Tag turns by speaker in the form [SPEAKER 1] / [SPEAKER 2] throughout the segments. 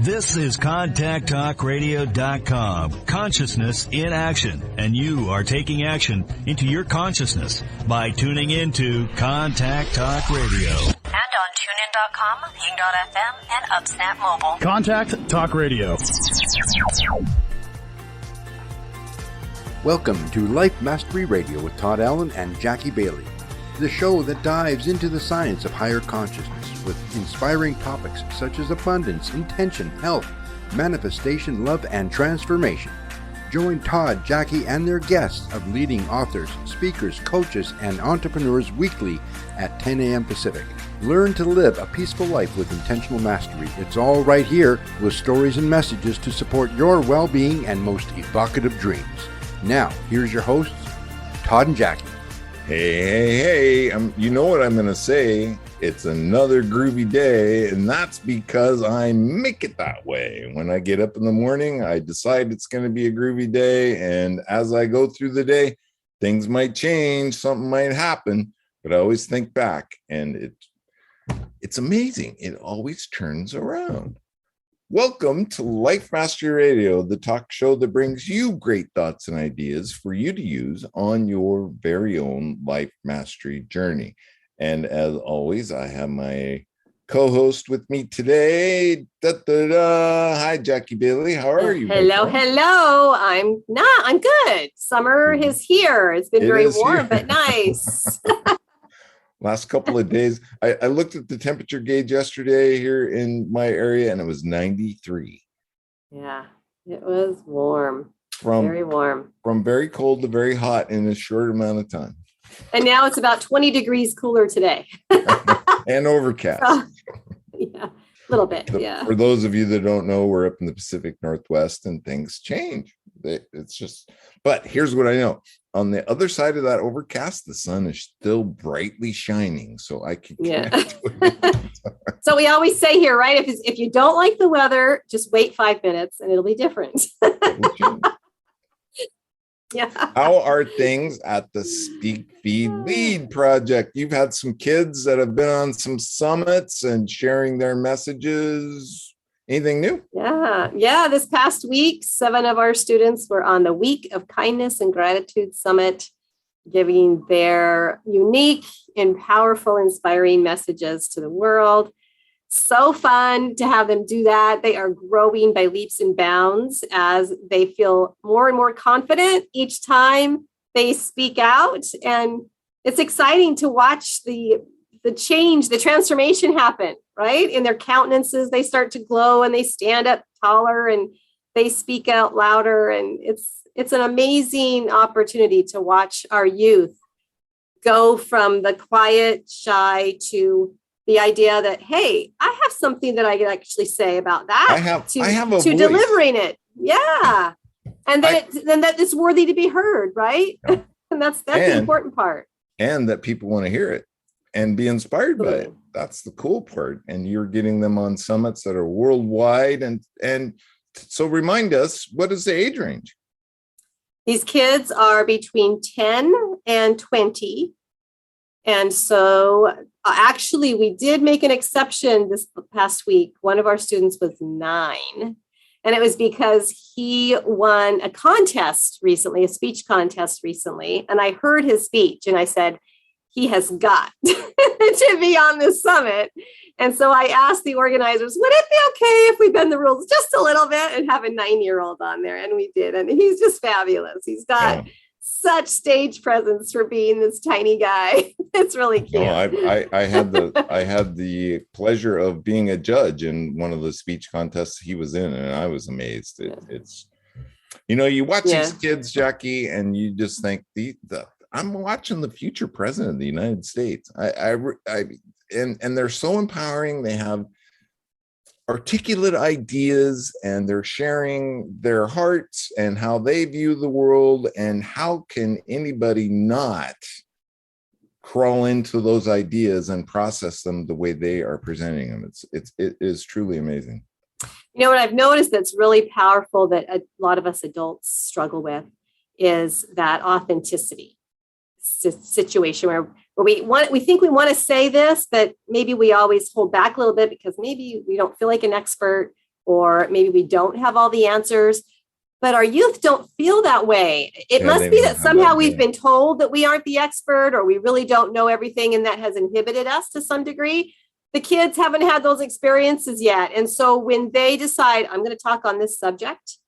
[SPEAKER 1] This is ContactTalkRadio.com, consciousness in action, and you are taking action into your consciousness by tuning into Contact Talk Radio.
[SPEAKER 2] And on TuneIn.com, Ping.fm, and UpSnap Mobile.
[SPEAKER 3] Contact Talk Radio.
[SPEAKER 4] Welcome to Life Mastery Radio with Todd Allen and Jackie Bailey, the show that dives into the science of higher consciousness with inspiring topics such as abundance, intention, health, manifestation, love, and transformation. Join Todd, Jackie, and their guests of leading authors, speakers, coaches, and entrepreneurs weekly at 10 a.m. Pacific. Learn to live a peaceful life with intentional mastery. It's all right here with stories and messages to support your well-being and most evocative dreams. Now, here's your hosts, Todd and Jackie.
[SPEAKER 5] Hey, you know what I'm going to say. It's another groovy day, and that's because I make it that way. When I get up in the morning, I decide it's going to be a groovy day, and as I go through the day, things might change, something might happen, but I always think back, and it's amazing. It always turns around. Welcome to Life Mastery Radio, the talk show that brings you great thoughts and ideas for you to use on your very own life mastery journey. And as always, I have my co-host with me today. Hi, Jackie Bailey. How are you?
[SPEAKER 6] Hello. I'm good. Summer is here. It's been very warm, but nice.
[SPEAKER 5] Last couple of days, I looked at the temperature gauge yesterday here in my area, and it was 93.
[SPEAKER 6] Yeah, it was warm. Very warm.
[SPEAKER 5] From very cold to very hot in a short amount of time.
[SPEAKER 6] And now it's about 20 degrees cooler today.
[SPEAKER 5] And overcast.
[SPEAKER 6] Yeah, a little bit, yeah.
[SPEAKER 5] For those of you that don't know, we're up in the Pacific Northwest and things change. It's just, but here's what I know. On the other side of that overcast, the sun is still brightly shining. So I can connect with it.
[SPEAKER 6] So we always say here, right? If you don't like the weather, just wait 5 minutes and it'll be different. Yeah.
[SPEAKER 5] How are things at the Speak Feed Lead project? You've had some kids that have been on some summits and sharing their messages. Anything new?
[SPEAKER 6] Yeah. This past week, 7 of our students were on the Week of Kindness and Gratitude Summit, giving their unique and powerful, inspiring messages to the world. So fun to have them do that. They are growing by leaps and bounds as they feel more and more confident each time they speak out. And it's exciting to watch the change, the transformation happen, right? In their countenances, they start to glow and they stand up taller and they speak out louder. And it's an amazing opportunity to watch our youth go from the quiet, shy to the idea that, hey, I have something that I can actually say about that.
[SPEAKER 5] I have a voice.
[SPEAKER 6] Delivering it. Yeah. And that it's worthy to be heard, right? Yeah. And that's the important part.
[SPEAKER 5] And that people want to hear it and be inspired by it. That's the cool part. And you're getting them on summits that are worldwide. And so remind us, what is the age range?
[SPEAKER 6] These kids are between 10 and 20. And so actually, we did make an exception this past week. One of our students was 9. And it was because he won a contest recently, a speech contest recently. And I heard his speech and I said, he has got to be on this summit. And so I asked the organizers, would it be okay if we bend the rules just a little bit and have a 9-year-old on there? And we did. And he's just fabulous. He's got such stage presence for being this tiny guy. It's really cute.
[SPEAKER 5] I had the pleasure of being a judge in one of the speech contests he was in, and I was amazed. It's you watch these kids, Jackie, and you just think I'm watching the future president of the United States. And they're so empowering. They have articulate ideas and they're sharing their hearts and how they view the world, and how can anybody not crawl into those ideas and process them the way they are presenting them. It is truly amazing.
[SPEAKER 6] What I've noticed that's really powerful that a lot of us adults struggle with is that authenticity situation where we think we want to say this, but maybe we always hold back a little bit because maybe we don't feel like an expert, or maybe we don't have all the answers. But our youth don't feel that way. It must be that somehow we've been told that we aren't the expert, or we really don't know everything, and that has inhibited us to some degree. The kids haven't had those experiences yet. And so when they decide, I'm going to talk on this subject,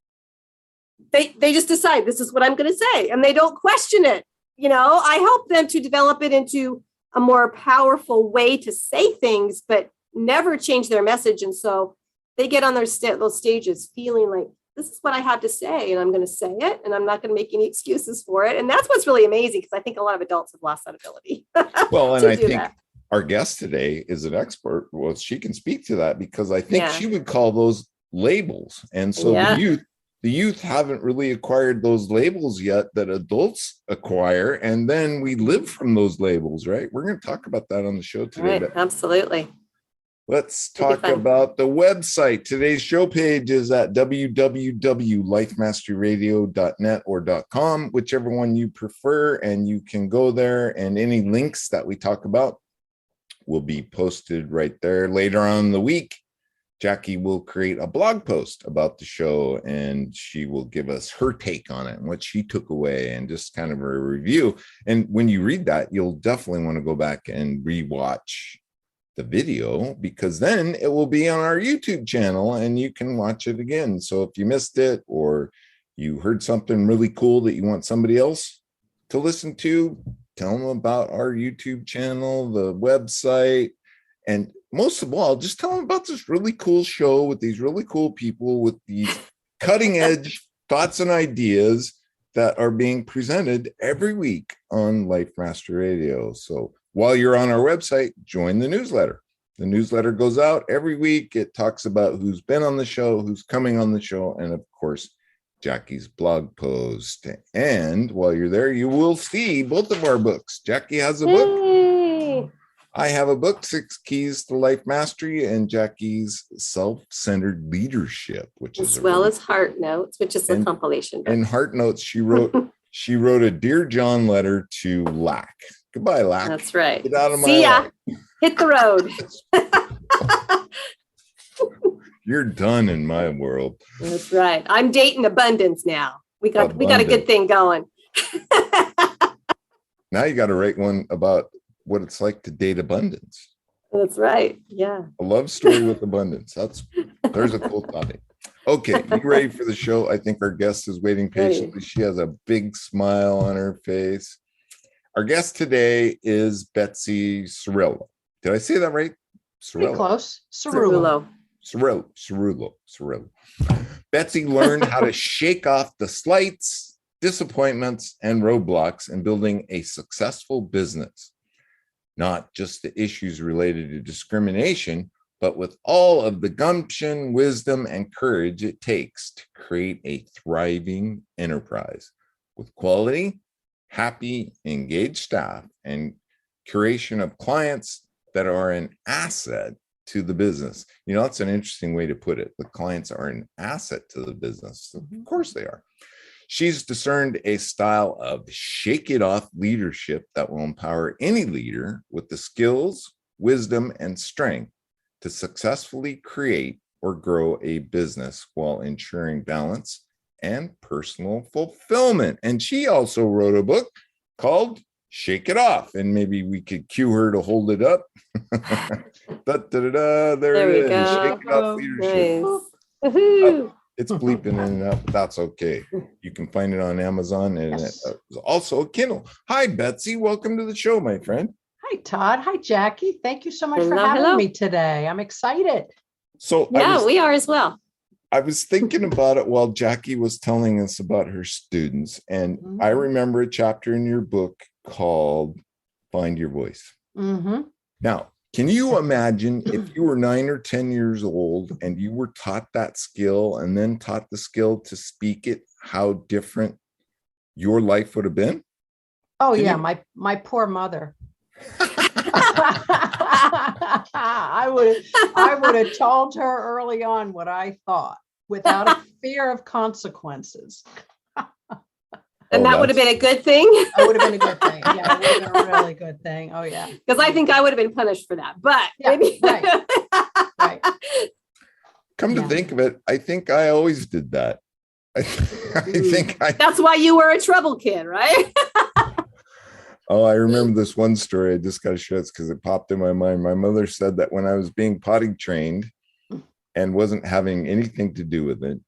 [SPEAKER 6] they just decide this is what I'm going to say, and they don't question it. I help them to develop it into a more powerful way to say things, but never change their message. And so they get on those stages feeling like, this is what I have to say, and I'm going to say it, and I'm not going to make any excuses for it. And that's what's really amazing, because I think a lot of adults have lost that ability.
[SPEAKER 5] Well, and I think our guest today is an expert. Well, she can speak to that, because I think she would call those labels. And so the youth haven't really acquired those labels yet that adults acquire. And then we live from those labels, right? We're going to talk about that on the show today.
[SPEAKER 6] Right, absolutely.
[SPEAKER 5] Let's talk about the website. Today's show page is at www.lifemasteryradio.net or .com, whichever one you prefer. And you can go there, and any links that we talk about will be posted right there. Later on in the week, Jackie will create a blog post about the show, and she will give us her take on it and what she took away, and just kind of a review. And when you read that, you'll definitely want to go back and rewatch the video, because then it will be on our YouTube channel and you can watch it again. So if you missed it, or you heard something really cool that you want somebody else to listen to, tell them about our YouTube channel, the website, and most of all, just tell them about this really cool show with these really cool people with these cutting edge thoughts and ideas that are being presented every week on Life Master Radio. So while you're on our website, join the newsletter. The newsletter goes out every week. It talks about who's been on the show, who's coming on the show, and of course, Jackie's blog post. And while you're there, you will see both of our books. Jackie has a book. I have a book, 6 Keys to Life Mastery, and Jackie's Self-Centered Leadership, which is
[SPEAKER 6] as well as Heart Notes, which is a compilation book.
[SPEAKER 5] And Heart Notes, she wrote a Dear John letter to Lack. Goodbye, Lack.
[SPEAKER 6] That's right.
[SPEAKER 5] Get out of my
[SPEAKER 6] See ya.
[SPEAKER 5] life.
[SPEAKER 6] Hit the road.
[SPEAKER 5] You're done in my world.
[SPEAKER 6] That's right. I'm dating abundance now. We got a good thing going.
[SPEAKER 5] Now you got to write one about what it's like to date abundance.
[SPEAKER 6] That's right. Yeah.
[SPEAKER 5] A love story with abundance. There's a cool topic. Okay, you ready for the show? I think our guest is waiting patiently. She has a big smile on her face. Our guest today is Betsy Cerulo. Did I say that right?
[SPEAKER 3] Pretty close. Cerulo.
[SPEAKER 5] Betsy learned how to shake off the slights, disappointments, and roadblocks in building a successful business. Not just the issues related to discrimination, but with all of the gumption, wisdom, and courage it takes to create a thriving enterprise with quality, happy, engaged staff, and curation of clients that are an asset to the business. That's an interesting way to put it. The clients are an asset to the business. Of course they are. She's discerned a style of shake it off leadership that will empower any leader with the skills, wisdom, and strength to successfully create or grow a business while ensuring balance and personal fulfillment. And she also wrote a book called Shake It Off. And maybe we could cue her to hold it up. There it is.
[SPEAKER 6] Go.
[SPEAKER 5] Shake It Off Leadership.
[SPEAKER 6] Nice.
[SPEAKER 5] It's bleeping in and out, but that's okay. You can find it on Amazon, and it's also a Kindle. Hi, Betsy. Welcome to the show, my friend.
[SPEAKER 3] Hi, Todd. Hi, Jackie. Thank you so much for having me today. I'm excited.
[SPEAKER 5] So
[SPEAKER 6] we are as well.
[SPEAKER 5] I was thinking about it while Jackie was telling us about her students, and I remember a chapter in your book called Find Your Voice. Now, can you imagine if you were 9 or 10 years old and you were taught that skill and then taught the skill to speak it, how different your life would have been?
[SPEAKER 3] Oh, yeah. My poor mother. I would have told her early on what I thought without a fear of consequences.
[SPEAKER 6] And that would have been a good thing.
[SPEAKER 3] That would have been a good thing. Yeah, it would have been a really good thing. Oh, yeah.
[SPEAKER 6] Because I think I would have been punished for that. But maybe.
[SPEAKER 3] Right.
[SPEAKER 5] Come to
[SPEAKER 3] Yeah.
[SPEAKER 5] think of it, I think I always did that. I think
[SPEAKER 6] That's why you were a trouble kid, right?
[SPEAKER 5] Oh, I remember this one story. I just got to share this because it popped in my mind. My mother said that when I was being potty trained and wasn't having anything to do with it,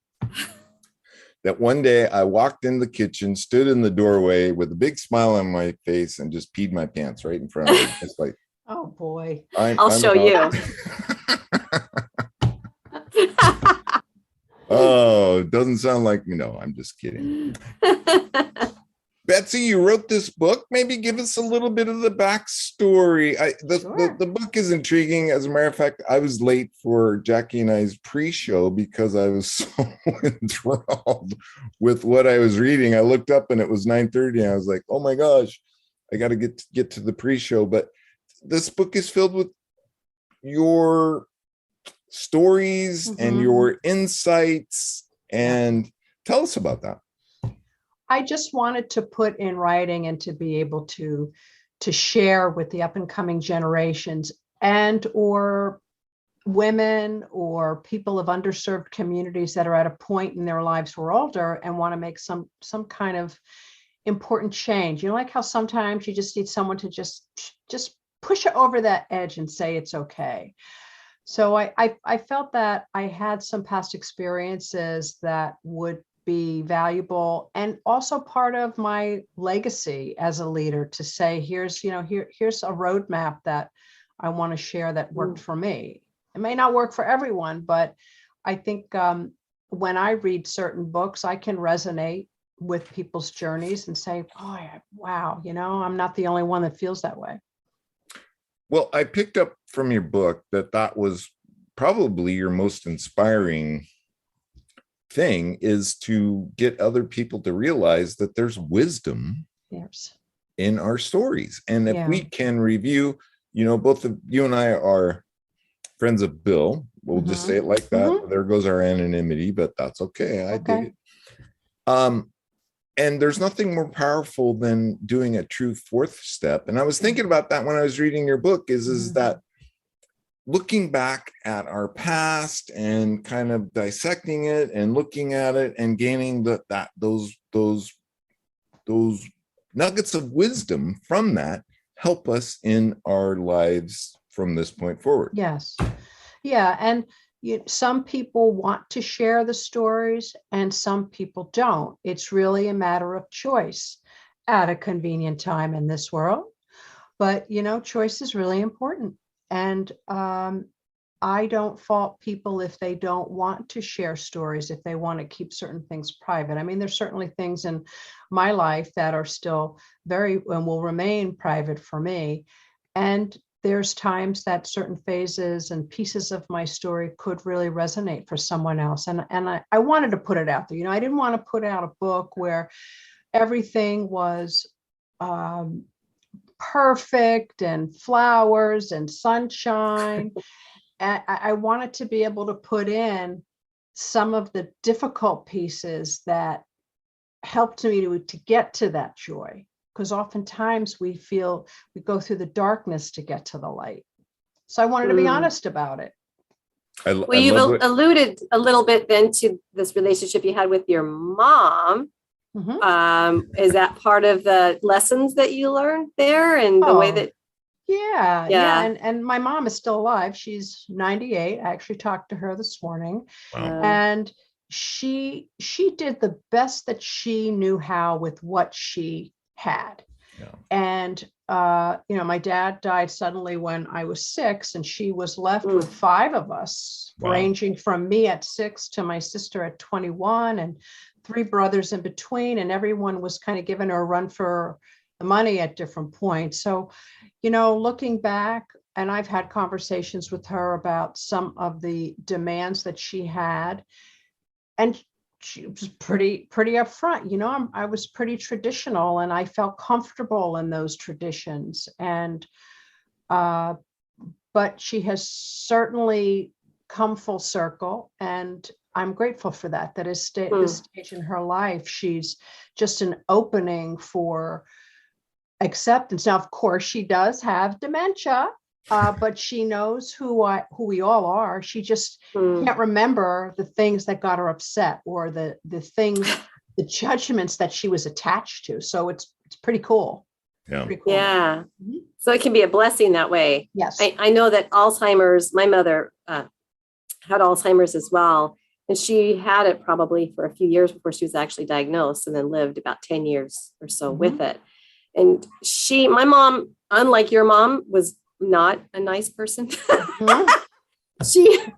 [SPEAKER 5] that one day I walked in the kitchen, stood in the doorway with a big smile on my face, and just peed my pants right in front of her. It's like,
[SPEAKER 3] Oh boy.
[SPEAKER 6] I'll show you.
[SPEAKER 5] Oh, it doesn't sound like me. No, I'm just kidding. Betsy, you wrote this book. Maybe give us a little bit of the backstory.
[SPEAKER 3] Sure.
[SPEAKER 5] The book is intriguing. As a matter of fact, I was late for Jackie and I's pre-show because I was so enthralled with what I was reading. I looked up and it was 9:30 and I was like, oh my gosh, I got to get to the pre-show. But this book is filled with your stories and your insights. And tell us about that.
[SPEAKER 3] I just wanted to put in writing and to be able to share with the up and coming generations and or women or people of underserved communities that are at a point in their lives who are older and want to make some kind of important change. You know, like how sometimes you just need someone to just push it over that edge and say it's okay. So I felt that I had some past experiences that would be valuable and also part of my legacy as a leader to say, here's a roadmap that I want to share that worked for me. It may not work for everyone, but I think when I read certain books, I can resonate with people's journeys and say, oh, wow, I'm not the only one that feels that way.
[SPEAKER 5] Well, I picked up from your book that was probably your most inspiring thing, is to get other people to realize that there's wisdom in our stories. And if we can review, both of you and I are friends of Bill. We'll just say it like that. There goes our anonymity, but that's okay. I dig it. And there's nothing more powerful than doing a true fourth step. And I was thinking about that when I was reading your book, is that looking back at our past and kind of dissecting it and looking at it and gaining those nuggets of wisdom from that help us in our lives from this point forward.
[SPEAKER 3] Yes. Yeah. And some people want to share the stories and some people don't. It's really a matter of choice at a convenient time in this world. But, choice is really important. And I don't fault people if they don't want to share stories, if they want to keep certain things private. I mean, there's certainly things in my life that are still and will remain private for me. And there's times that certain phases and pieces of my story could really resonate for someone else. And I wanted to put it out there. I didn't want to put out a book where everything was perfect and flowers and sunshine. I wanted to be able to put in some of the difficult pieces that helped me to get to that joy. Because oftentimes we go through the darkness to get to the light. So I wanted to be honest about it.
[SPEAKER 6] You've alluded a little bit then to this relationship you had with your mom. Is that part of the lessons that you learned there and the way that? Yeah. And my mom is still alive. She's 98. I actually talked to her this morning.
[SPEAKER 5] Wow.
[SPEAKER 3] And she did the best that she knew how with what she had. Yeah. And, my dad died suddenly when I was 6 and she was left with 5 of us, ranging from me at 6 to my sister at 21 and 3 brothers in between. And everyone was kind of giving her a run for the money at different points. So, looking back, and I've had conversations with her about some of the demands that she had. And she was pretty upfront. I was pretty traditional and I felt comfortable in those traditions. And, but she has certainly come full circle. And I'm grateful for that is this stage in her life. She's just an opening for acceptance. Now, of course, she does have dementia. but she knows who we all are. She just
[SPEAKER 6] Mm.
[SPEAKER 3] can't remember the things that got her upset, or the things, the judgments that she was attached to. So it's pretty cool.
[SPEAKER 5] Yeah.
[SPEAKER 3] Pretty cool.
[SPEAKER 6] Yeah.
[SPEAKER 3] Mhm.
[SPEAKER 6] So it can be a blessing that way.
[SPEAKER 3] Yes.
[SPEAKER 6] I know that Alzheimer's, my mother had Alzheimer's as well. And she had it probably for a few years before she was actually diagnosed, and then lived about 10 years or so with it. And my mom, unlike your mom, was not a nice person.
[SPEAKER 3] Mhm.
[SPEAKER 6] she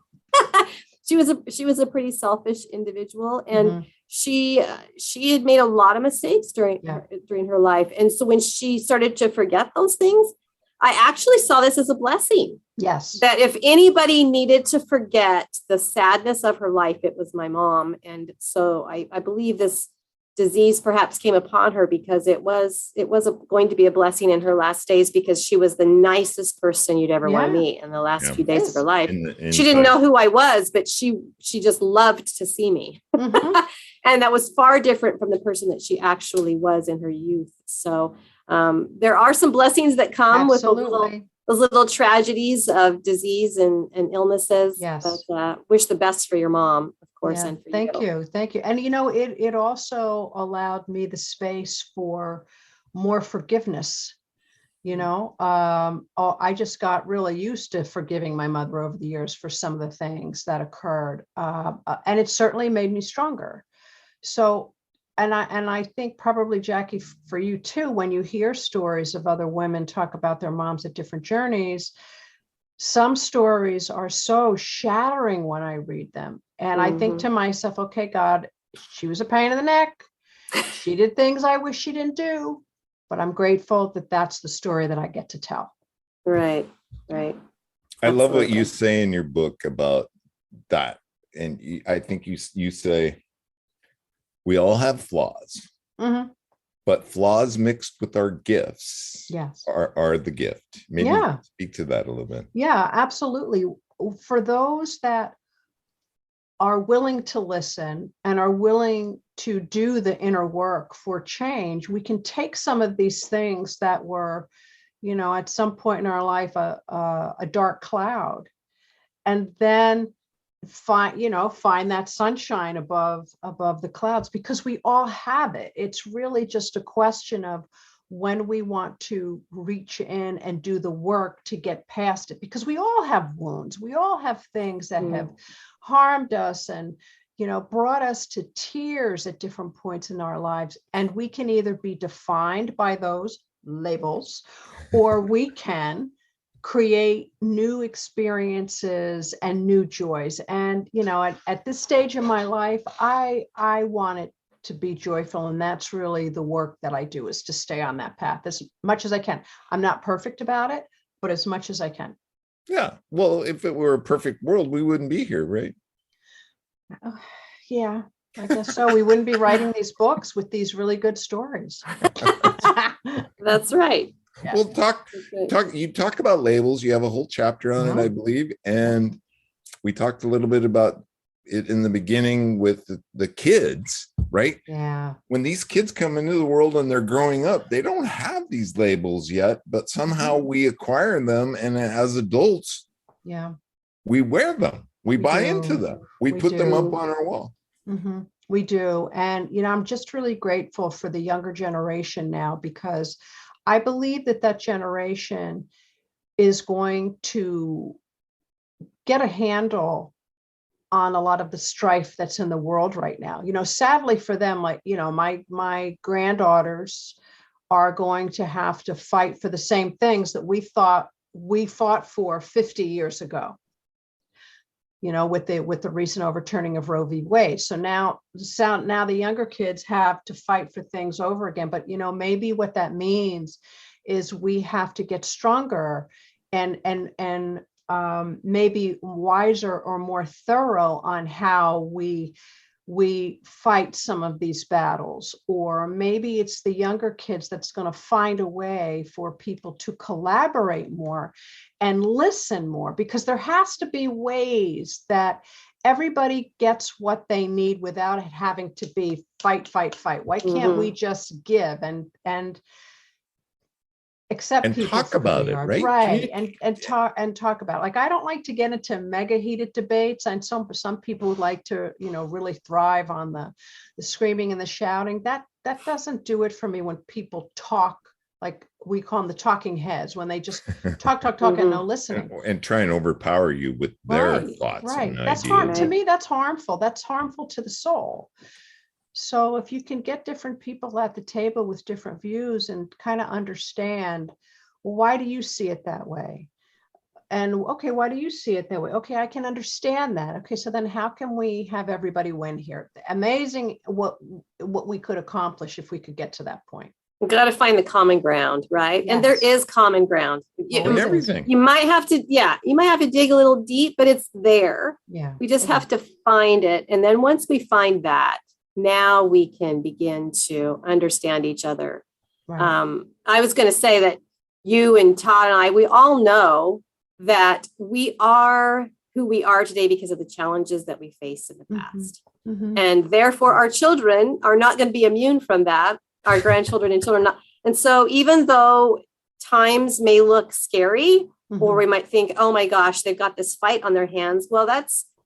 [SPEAKER 6] she was a pretty selfish individual, and
[SPEAKER 3] Mhm.
[SPEAKER 6] she had made a lot of mistakes during her life. And so when she started to forget those things, I actually saw this as a blessing.
[SPEAKER 3] Yes.
[SPEAKER 6] That if anybody needed to forget the sadness of her life, it was my mom. And so I believe this disease perhaps came upon her because it was going to be a blessing in her last days, because she was the nicest person you'd ever want to meet in the last few days of her life. She didn't know who I was, but she just loved to see me.
[SPEAKER 3] Mhm.
[SPEAKER 6] And that was far different from the person that she actually was in her youth. So there are some blessings that come with those little tragedies of disease and illnesses.
[SPEAKER 3] Yes.
[SPEAKER 6] But wish the best for your mom, of course, and for you.
[SPEAKER 3] Thank you. And it also allowed me the space for more forgiveness. I just got really used to forgiving my mother over the years for some of the things that occurred, and it certainly made me stronger. So, and I think probably, Jackie, for you too, when you hear stories of other women talk about their moms at different journeys, some stories are so shattering when I read them. And I think to myself, okay, God, she was a pain in the neck. She did things I wish she didn't do, but I'm grateful that that's the story that I get to tell.
[SPEAKER 6] Right.
[SPEAKER 5] I love what you say in your book about that. And I think you say, we all have flaws, but flaws mixed with our gifts are the gift. Maybe speak to that a little bit.
[SPEAKER 3] Yeah, absolutely. For those that are willing to listen and are willing to do the inner work for change, we can take some of these things that were, at some point in our life, a dark cloud, and then find that sunshine above the clouds, because we all have it. It's really just a question of when we want to reach in and do the work to get past it, because we all have wounds. We all have things that have harmed us and brought us to tears at different points in our lives, and we can either be defined by those labels, or we can create new experiences and new joys. And at this stage in my life, I want it to be joyful, and that's really the work that I do, is to stay on that path as much as I can. I'm not perfect about it, but as much as I can.
[SPEAKER 5] Yeah, well, if it were a perfect world, we wouldn't be here, right?
[SPEAKER 3] Yeah, I guess so. We wouldn't be writing these books with these really good stories.
[SPEAKER 6] That's right.
[SPEAKER 3] Yeah.
[SPEAKER 5] Well, you talk about labels. You have a whole chapter on it, I believe. And we talked a little bit about it in the beginning with the kids, right?
[SPEAKER 3] Yeah.
[SPEAKER 5] When these kids come into the world and they're growing up, they don't have these labels yet, but somehow we acquire them. And as adults, we wear them. We buy into them. We put them up on our wall.
[SPEAKER 3] We do. And, I'm just really grateful for the younger generation now, because I believe that generation is going to get a handle on a lot of the strife that's in the world right now. Sadly for them, like, my granddaughters are going to have to fight for the same things that we fought for 50 years ago, with the recent overturning of Roe v. Wade. So now the younger kids have to fight for things over again. But, maybe what that means is we have to get stronger and maybe wiser or more thorough on how we fight some of these battles. Or maybe it's the younger kids that's going to find a way for people to collaborate more and listen more, because there has to be ways that everybody gets what they need without it having to be fight. Why can't we just give? And accept
[SPEAKER 5] And
[SPEAKER 3] people
[SPEAKER 5] talk
[SPEAKER 3] for who
[SPEAKER 5] about
[SPEAKER 3] they
[SPEAKER 5] it,
[SPEAKER 3] are.
[SPEAKER 5] right?
[SPEAKER 3] Right. And talk about it. Like, I don't like to get into mega heated debates. And some people would like to, really thrive on the screaming and the shouting. That doesn't do it for me when people talk, like we call them the talking heads, when they just talk and no listening.
[SPEAKER 5] And try and overpower you with their thoughts and
[SPEAKER 3] That's
[SPEAKER 5] ideas.
[SPEAKER 3] to me, that's harmful. That's harmful to the soul. So if you can get different people at the table with different views and kind of understand, well, why do you see it that way? And okay, why do you see it that way? Okay, I can understand that. Okay, so then how can we have everybody win here? Amazing what we could accomplish if we could get to that point.
[SPEAKER 6] We've got to find the common ground, right?
[SPEAKER 3] Yes.
[SPEAKER 6] And there is common ground.
[SPEAKER 5] Everything.
[SPEAKER 6] You might have to dig a little deep, but it's there.
[SPEAKER 3] Yeah.
[SPEAKER 6] We just have to find it. And then once we find that, now we can begin to understand each other.
[SPEAKER 3] Right.
[SPEAKER 6] I was going to say that you and Todd and I, we all know that we are who we are today because of the challenges that we faced in the past.
[SPEAKER 3] Mm-hmm.
[SPEAKER 6] And therefore, our children are not going to be immune from that. Our grandchildren and children not. And so even though times may look scary, or we might think, oh my gosh, they've got this fight on their hands. Well,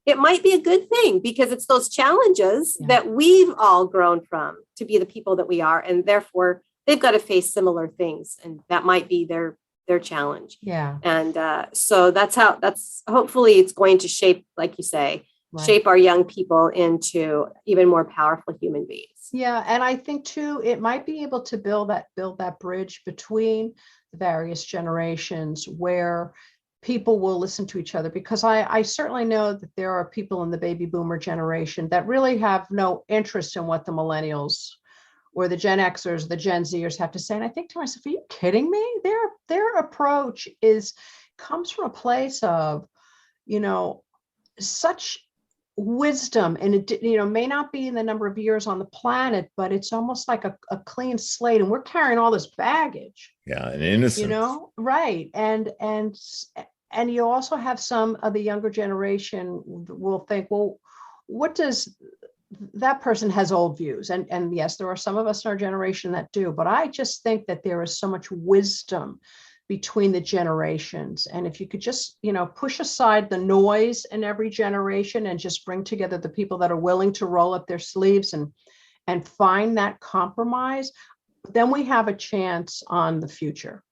[SPEAKER 6] it might be a good thing, because it's those challenges that we've all grown from to be the people that we are. And therefore they've got to face similar things. And that might be their challenge.
[SPEAKER 3] Yeah.
[SPEAKER 6] And so that's hopefully it's going to shape, like you say, shape our young people into even more powerful human beings.
[SPEAKER 3] Yeah. And I think too, it might be able to build that bridge between the various generations where people will listen to each other, because I certainly know that there are people in the baby boomer generation that really have no interest in what the millennials or the Gen Xers, the Gen Zers have to say. And I think to myself, are you kidding me? Their approach comes from a place of, such wisdom, and it may not be in the number of years on the planet, but it's almost like a clean slate, and we're carrying all this baggage.
[SPEAKER 5] Yeah, and innocence.
[SPEAKER 3] Right. And you also have some of the younger generation will think, well, what does that person has old views, and yes, there are some of us in our generation that do, but I just think that there is so much wisdom between the generations. And if you could just, push aside the noise in every generation and just bring together the people that are willing to roll up their sleeves and find that compromise, then we have a chance on the future.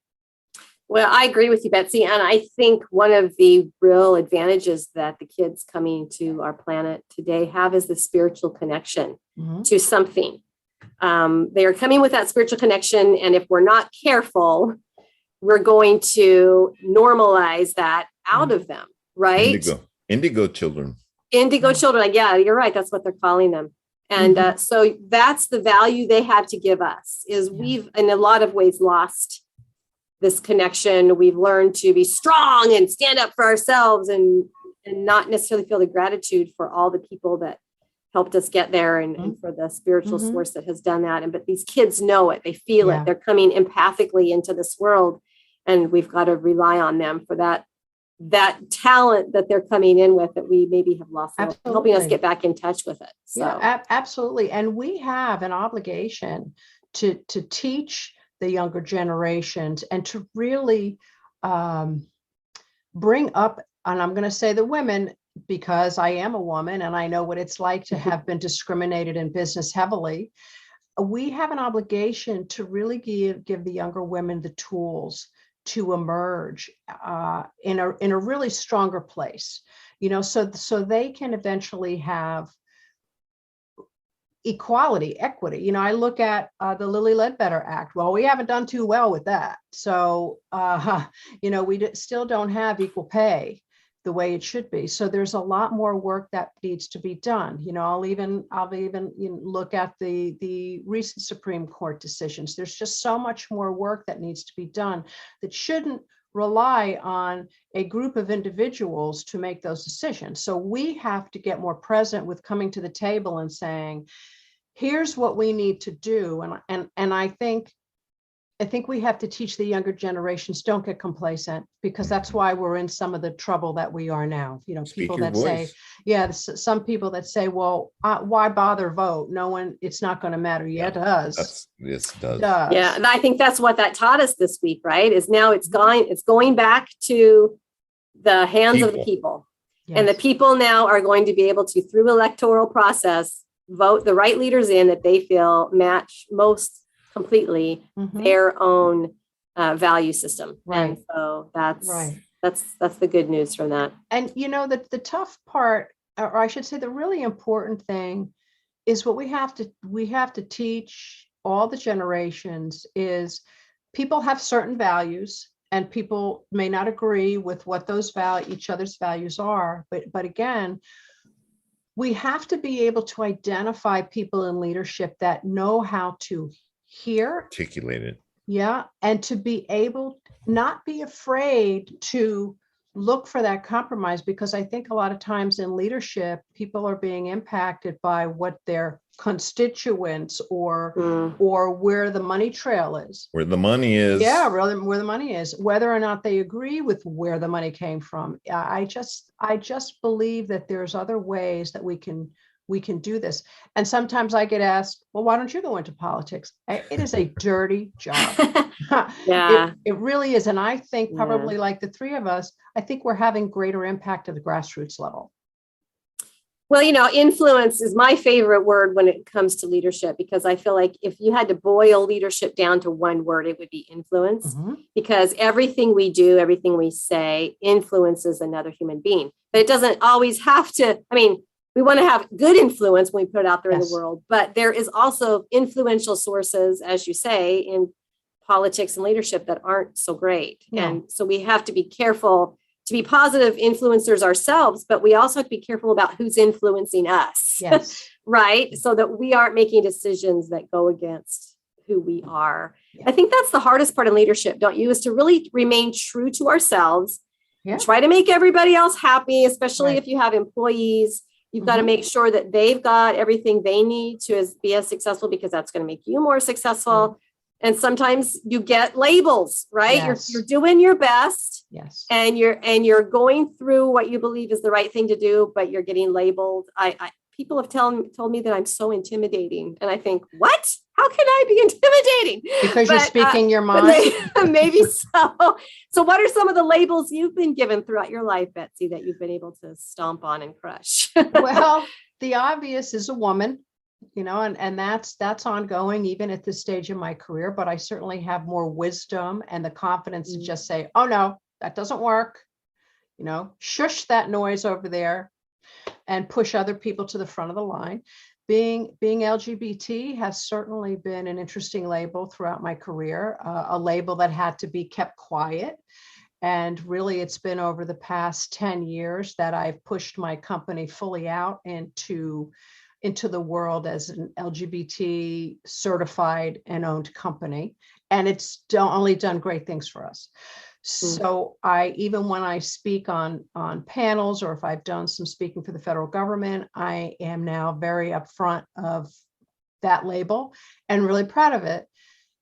[SPEAKER 6] Well, I agree with you, Betsy. And I think one of the real advantages that the kids coming to our planet today have is the spiritual connection to something. They are coming with that spiritual connection. And if we're not careful, we're going to normalize that out of them, right?
[SPEAKER 5] Indigo children.
[SPEAKER 6] Indigo children. Yeah, you're right. That's what they're calling them. And so that's the value they have to give us, is we've, in a lot of ways, lost this connection. We've learned to be strong and stand up for ourselves and not necessarily feel the gratitude for all the people that helped us get there and for the spiritual source that has done that. But these kids know it. They feel it. They're coming empathically into this world, and we've got to rely on them for that talent that they're coming in with, that we maybe have lost, helping us get back in touch with it. So.
[SPEAKER 3] Yeah, absolutely. And we have an obligation to teach the younger generations and to really bring up, and I'm going to say the women, because I am a woman and I know what it's like to have been discriminated in business heavily. We have an obligation to really give the younger women the tools to emerge in a really stronger place, so they can eventually have equity. I look at the Lilly Ledbetter Act. Well, we haven't done too well with that. So, we still don't have equal pay the way it should be. So there's a lot more work that needs to be done. I'll even look at the recent Supreme Court decisions. There's just so much more work that needs to be done that shouldn't rely on a group of individuals to make those decisions. So we have to get more present with coming to the table and saying, here's what we need to do. And I think think we have to teach the younger generations, don't get complacent, because that's why we're in some of the trouble that we are now. You know,
[SPEAKER 5] Speak
[SPEAKER 3] people
[SPEAKER 5] your
[SPEAKER 3] that say,
[SPEAKER 5] voice.
[SPEAKER 3] yeah, some people that say, well, why bother vote? No one, it's not going to matter. Yeah, it does.
[SPEAKER 5] This does.
[SPEAKER 6] Yeah, and I think that's what that taught us this week, right? Is now it's going back to the hands of the people.
[SPEAKER 3] Yes.
[SPEAKER 6] And the people now are going to be able to, through electoral process, vote the right leaders in that they feel match most completely their own value system.
[SPEAKER 3] Right.
[SPEAKER 6] And so that's
[SPEAKER 3] right.
[SPEAKER 6] That's the good news from that.
[SPEAKER 3] And you know, the tough part, or I should say the really important thing, is what we have to teach all the generations is people have certain values, and people may not agree with what those each other's values are. But again, we have to be able to identify people in leadership that know how to hear,
[SPEAKER 5] articulate it.
[SPEAKER 3] Yeah. And to be able, not be afraid to look for that compromise, because I think a lot of times in leadership, people are being impacted by what their constituents or where the money trail is.
[SPEAKER 5] Where the money is.
[SPEAKER 3] Yeah, really, where the money is, whether or not they agree with where the money came from. I just believe that there's other ways that we can do this. And sometimes I get asked, well, why don't you go into politics? It is a dirty job.
[SPEAKER 6] Yeah.
[SPEAKER 3] It really is. And I think probably like the three of us, I think we're having greater impact at the grassroots level.
[SPEAKER 6] Well, you know, influence is my favorite word when it comes to leadership, because I feel like if you had to boil leadership down to one word, it would be influence, because everything we do, everything we say influences another human being. But it doesn't always have to. I mean, we want to have good influence when we put it out there in the world, but there is also influential sources, as you say, in politics and leadership that aren't so great.
[SPEAKER 3] No.
[SPEAKER 6] And so we have to be careful to be positive influencers ourselves, but we also have to be careful about who's influencing us.
[SPEAKER 3] Yes.
[SPEAKER 6] Right? So that we aren't making decisions that go against who we are.
[SPEAKER 3] Yeah.
[SPEAKER 6] I think that's the hardest part in leadership, don't you? Is to really remain true to ourselves, try to make everybody else happy, especially if you have employees. You've got to make sure that they've got everything they need to be as successful, because that's going to make you more successful. And sometimes you get labels, right?
[SPEAKER 3] Yes.
[SPEAKER 6] You're doing your best.
[SPEAKER 3] Yes.
[SPEAKER 6] And you're going through what you believe is the right thing to do, but you're getting labeled. People have told me that I'm so intimidating. And I think, what? How can I be intimidating?
[SPEAKER 3] Because you're speaking your mind.
[SPEAKER 6] Maybe so. So what are some of the labels you've been given throughout your life, Betsy, that you've been able to stomp on and crush?
[SPEAKER 3] Well, the obvious is a woman, you know, and that's ongoing even at this stage in my career, but I certainly have more wisdom and the confidence to just say, oh no, that doesn't work. You know, shush that noise over there and push other people to the front of the line. Being LGBT has certainly been an interesting label throughout my career, a label that had to be kept quiet. And really, it's been over the past 10 years that I've pushed my company fully out into the world as an LGBT certified and owned company. And it's only done great things for us. So even when I speak on panels, or if I've done some speaking for the federal government, I am now very upfront of that label and really proud of it.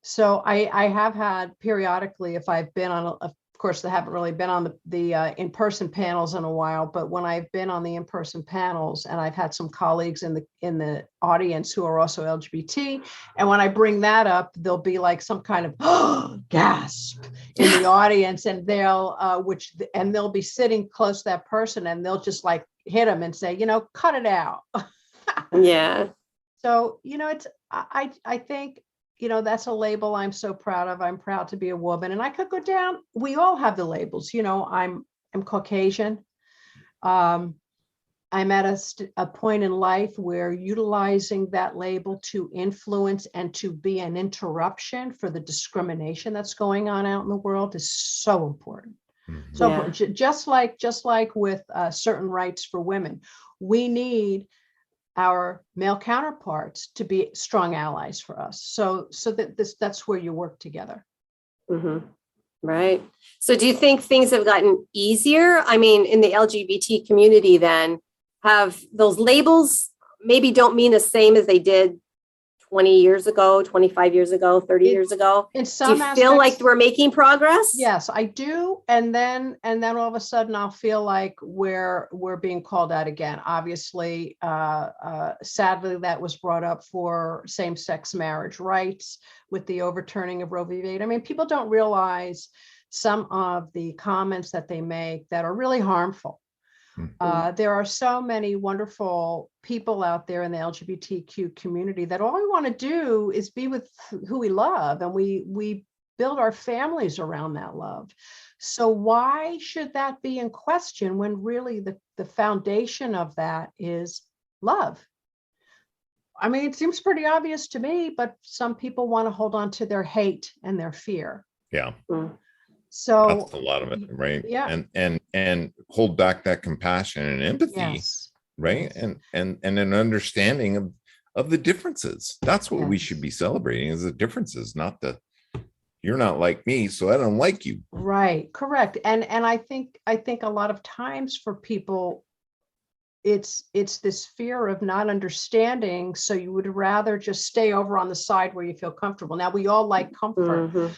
[SPEAKER 3] So I have had periodically, if I've been on, of course, I haven't really been on the in-person panels in a while, but when I've been on the in-person panels, and I've had some colleagues in the audience who are also LGBT, and when I bring that up, there'll be like some kind of gasp in the audience, and they'll be sitting close to that person, and they'll just like hit them and say, you know, cut it out.
[SPEAKER 6] Yeah.
[SPEAKER 3] So, you know, I think, you know, that's a label I'm so proud of. I'm proud to be a woman, and I could go down. We all have the labels, you know. I'm Caucasian. I'm at a point in life where utilizing that label to influence and to be an interruption for the discrimination that's going on out in the world is so important. So important. Just like with certain rights for women, we need our male counterparts to be strong allies for us. So that's where you work together.
[SPEAKER 6] Right. So do you think things have gotten easier? I mean, in the LGBT community, then have those labels maybe don't mean the same as they did 20 years ago, 25 years ago, 30 years ago?
[SPEAKER 3] In
[SPEAKER 6] Do
[SPEAKER 3] some
[SPEAKER 6] you feel like
[SPEAKER 3] aspects,
[SPEAKER 6] we're making progress?
[SPEAKER 3] yes, I do. And then all of a sudden I'll feel like we're being called out again. Obviously, sadly, that was brought up for same-sex marriage rights with the overturning of Roe v. Wade. I mean, people don't realize some of the comments that they make that are really harmful. There are so many wonderful people out there in the LGBTQ community that all we want to do is be with who we love, and we build our families around that love. So why should that be in question when really the foundation of that is love? I mean, it seems pretty obvious to me, but some people want to hold on to their hate and their fear.
[SPEAKER 5] Yeah.
[SPEAKER 3] So
[SPEAKER 5] that's a lot of it, right?
[SPEAKER 3] Yeah.
[SPEAKER 5] And hold back that compassion and empathy,
[SPEAKER 3] yes.
[SPEAKER 5] right?
[SPEAKER 3] Yes.
[SPEAKER 5] And an understanding of the differences. That's what we
[SPEAKER 3] Yes.
[SPEAKER 5] should be celebrating, is the differences, not the you're not like me, so I don't like you.
[SPEAKER 3] Right, correct. And I think a lot of times for people, it's this fear of not understanding. So you would rather just stay over on the side where you feel comfortable. Now we all like comfort,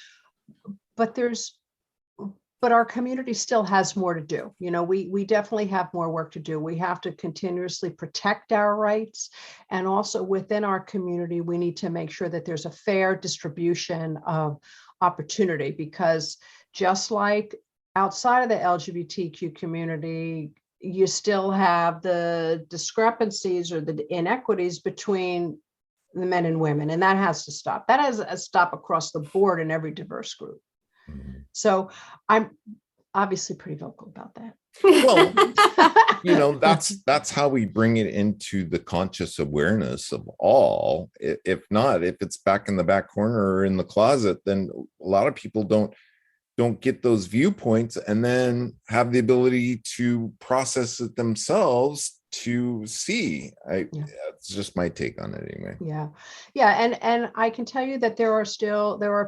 [SPEAKER 3] but our community still has more to do. You know, we definitely have more work to do. We have to continuously protect our rights. And also within our community, we need to make sure that there's a fair distribution of opportunity, because just like outside of the LGBTQ community, you still have the discrepancies or the inequities between the men and women, and that has to stop. That has to stop across the board in every diverse group. So I'm obviously pretty vocal about that.
[SPEAKER 5] Well, you know, that's how we bring it into the conscious awareness of all. If not, if it's back in the back corner or in the closet, then a lot of people don't get those viewpoints and then have the ability to process it themselves to see. It's just my take on it anyway.
[SPEAKER 3] Yeah. And I can tell you that there are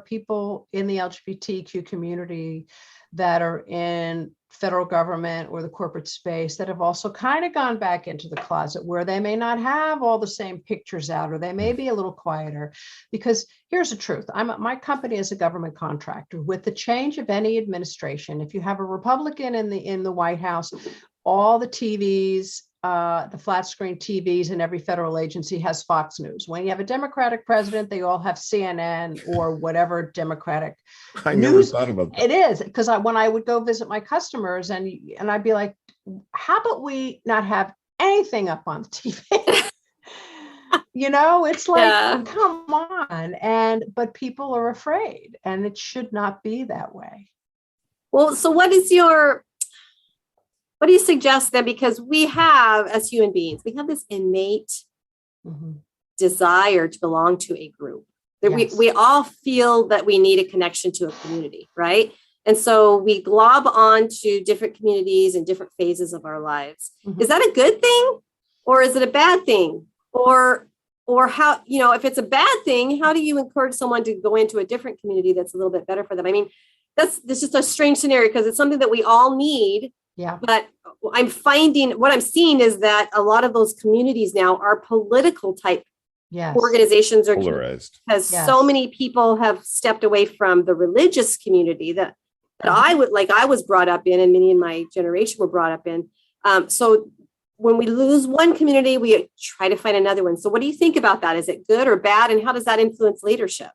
[SPEAKER 3] people in the LGBTQ community that are in federal government or the corporate space that have also kind of gone back into the closet, where they may not have all the same pictures out, or they may be a little quieter. Because here's the truth. My company is a government contractor. With the change of any administration, if you have a Republican in the White House, all the TVs, the flat screen TVs in every federal agency has Fox News. When you have a Democratic president, they all have CNN or whatever Democratic
[SPEAKER 5] I
[SPEAKER 3] news.
[SPEAKER 5] Never thought about that.
[SPEAKER 3] It is, because when I would go visit my customers and I'd be like, how about we not have anything up on the TV? You know, it's like, come on. But people are afraid, and it should not be that way.
[SPEAKER 6] Well, so what do you suggest then? Because we have, as human beings, we have this innate desire to belong to a group. That we all feel that we need a connection to a community, right? And so we glob on to different communities in different phases of our lives. Is that a good thing, or is it a bad thing? Or how, you know, if it's a bad thing, how do you encourage someone to go into a different community that's a little bit better for them? I mean, this is just a strange scenario, because it's something that we all need.
[SPEAKER 3] Yeah.
[SPEAKER 6] But what I'm seeing is that a lot of those communities now are political type organizations, or
[SPEAKER 5] polarized,
[SPEAKER 6] because so many people have stepped away from the religious community that I was brought up in, and many in my generation were brought up in. So when we lose one community, we try to find another one. So what do you think about that? Is it good or bad? And how does that influence leadership?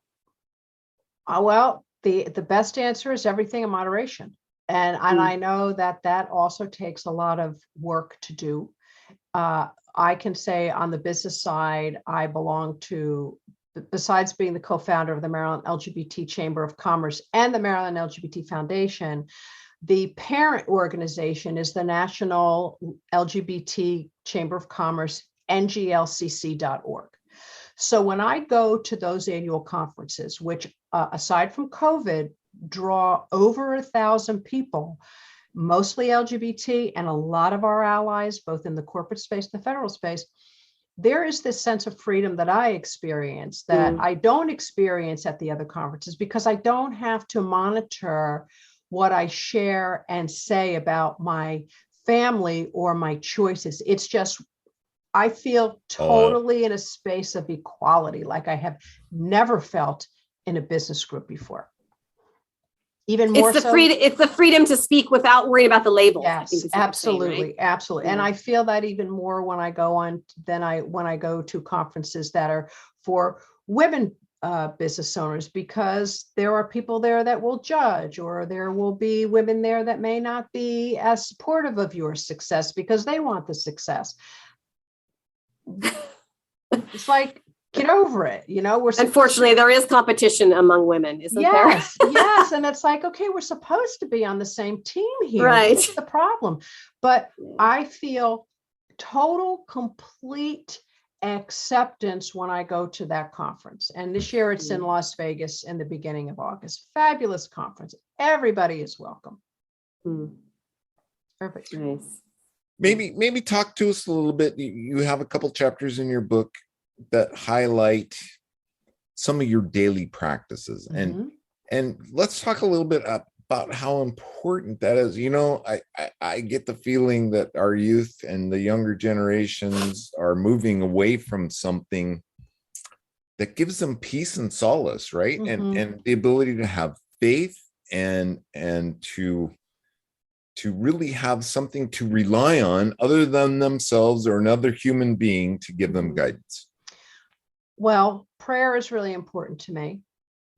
[SPEAKER 3] Well, the best answer is everything in moderation. And I know that also takes a lot of work to do. I can say on the business side, I belong to, besides being the co-founder of the Maryland LGBT Chamber of Commerce and the Maryland LGBT Foundation, the parent organization is the National LGBT Chamber of Commerce, NGLCC.org. So when I go to those annual conferences, which aside from COVID, draw over 1,000 people, mostly LGBT, and a lot of our allies, both in the corporate space and the federal space, there is this sense of freedom that I experience that I don't experience at the other conferences, because I don't have to monitor what I share and say about my family or my choices. It's just I feel totally in a space of equality, like I have never felt in a business group before. Even more
[SPEAKER 6] it's the freedom to speak without worrying about the labels.
[SPEAKER 3] Yes, absolutely,
[SPEAKER 6] saying, right?
[SPEAKER 3] absolutely.
[SPEAKER 6] Yeah.
[SPEAKER 3] And I feel that even more when I go when I go to conferences that are for women business owners, because there are people there that will judge, or there will be women there that may not be as supportive of your success because they want the success. It's like, get over it.
[SPEAKER 6] Unfortunately, there is competition among women, isn't there?
[SPEAKER 3] Yes. And it's like, okay, we're supposed to be on the same team here.
[SPEAKER 6] Right.
[SPEAKER 3] What's the problem? But I feel total, complete acceptance when I go to that conference. And this year it's in Las Vegas in the beginning of August. Fabulous conference. Everybody is welcome. Perfect.
[SPEAKER 6] Nice.
[SPEAKER 5] Maybe talk to us a little bit. You have a couple chapters in your book that highlight some of your daily practices, and let's talk a little bit about how important that is. I get the feeling that our youth and the younger generations are moving away from something that gives them peace and solace, right? And the ability to have faith and to really have something to rely on other than themselves or another human being to give them guidance.
[SPEAKER 3] Well, prayer is really important to me,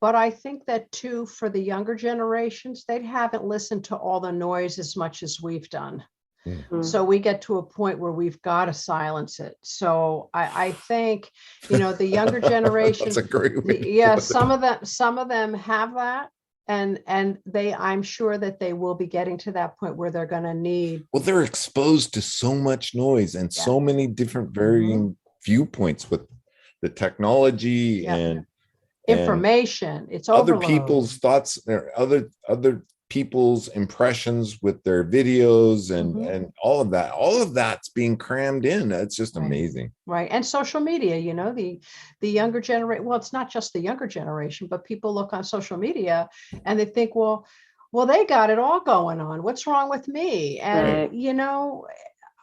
[SPEAKER 3] but I think that too, for the younger generations, they haven't listened to all the noise as much as we've done. So we get to a point where we've got to silence it. So I think, the younger generation,
[SPEAKER 5] That's a great way
[SPEAKER 3] some of them have that. And I'm sure that they will be getting to that point where they're going to need.
[SPEAKER 5] Well, they're exposed to so much noise and so many different varying viewpoints with the technology and
[SPEAKER 3] information. It's
[SPEAKER 5] other
[SPEAKER 3] overload.
[SPEAKER 5] people's thoughts, other people's impressions with their videos and all of that's being crammed in. It's just amazing.
[SPEAKER 3] Right. And social media, the younger generation, well, it's not just the younger generation, but people look on social media and they think, well, they got it all going on. What's wrong with me? And,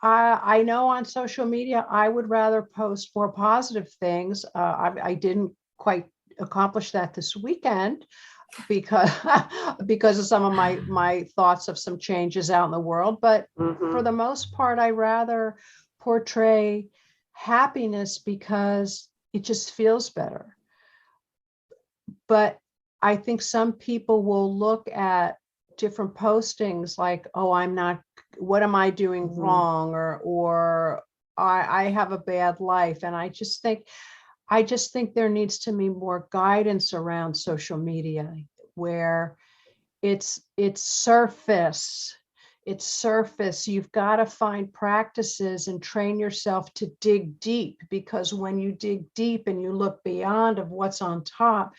[SPEAKER 3] I know on social media, I would rather post more positive things. I didn't quite accomplish that this weekend because of some of my thoughts of some changes out in the world. But for the most part, I rather portray happiness because it just feels better. But I think some people will look at different postings like, oh, what am I doing wrong? Or I have a bad life. And I just think there needs to be more guidance around social media where it's surface. You've got to find practices and train yourself to dig deep, because when you dig deep and you look beyond of what's on top,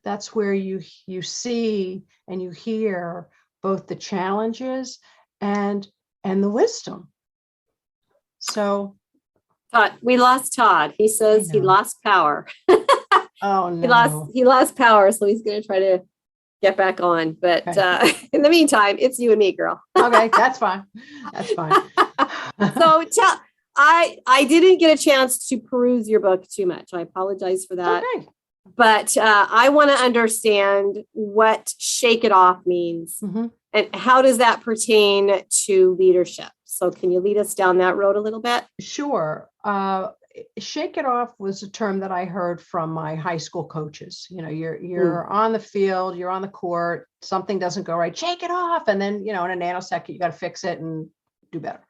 [SPEAKER 3] that's where you see and you hear both the challenges and the wisdom. So
[SPEAKER 6] Todd, we lost Todd. He says he lost power.
[SPEAKER 3] Oh no.
[SPEAKER 6] He lost power, so he's going to try to get back on. But in the meantime, it's you and me, girl.
[SPEAKER 3] Okay, that's fine.
[SPEAKER 6] So I didn't get a chance to peruse your book too much. I apologize for that.
[SPEAKER 3] Okay.
[SPEAKER 6] But I want to understand what shake it off means and how does that pertain to leadership? So can you lead us down that road a little bit?
[SPEAKER 3] Sure. Shake it off was a term that I heard from my high school coaches. You're on the field, you're on the court, something doesn't go right, shake it off. And then, in a nanosecond, you got to fix it and do better.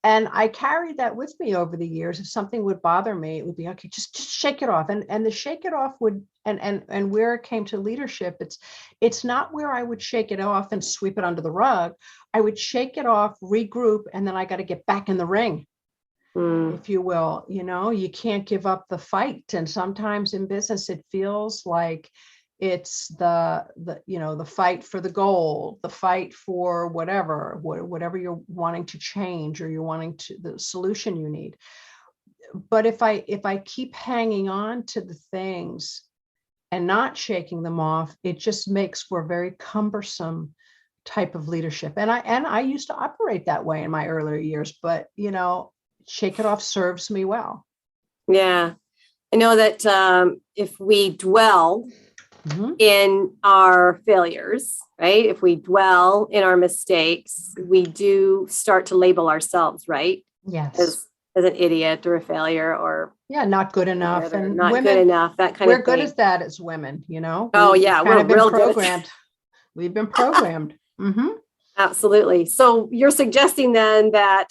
[SPEAKER 3] And I carried that with me over the years. If something would bother me, it would be, okay, just shake it off. And the shake it off would, and where it came to leadership, it's not where I would shake it off and sweep it under the rug. I would shake it off, regroup, and then I got to get back in the ring, if you will. You can't give up the fight. And sometimes in business, it feels like it's the fight for the goal, the fight for whatever you're wanting to change or you're wanting to, the solution you need. But if I keep hanging on to the things and not shaking them off, it just makes for a very cumbersome type of leadership. And I used to operate that way in my earlier years, but shake it off serves me well.
[SPEAKER 6] Yeah. I know that if we dwell in our failures, right? If we dwell in our mistakes, we do start to label ourselves, right?
[SPEAKER 3] Yes.
[SPEAKER 6] As an idiot or a failure or
[SPEAKER 3] not good enough, and
[SPEAKER 6] not
[SPEAKER 3] women,
[SPEAKER 6] good enough, that kind of thing.
[SPEAKER 3] We're good at that as women, you know.
[SPEAKER 6] Oh
[SPEAKER 3] We've
[SPEAKER 6] yeah,
[SPEAKER 3] kind
[SPEAKER 6] we're
[SPEAKER 3] of been
[SPEAKER 6] real
[SPEAKER 3] programmed. We've been programmed.
[SPEAKER 6] Absolutely. So you're suggesting then that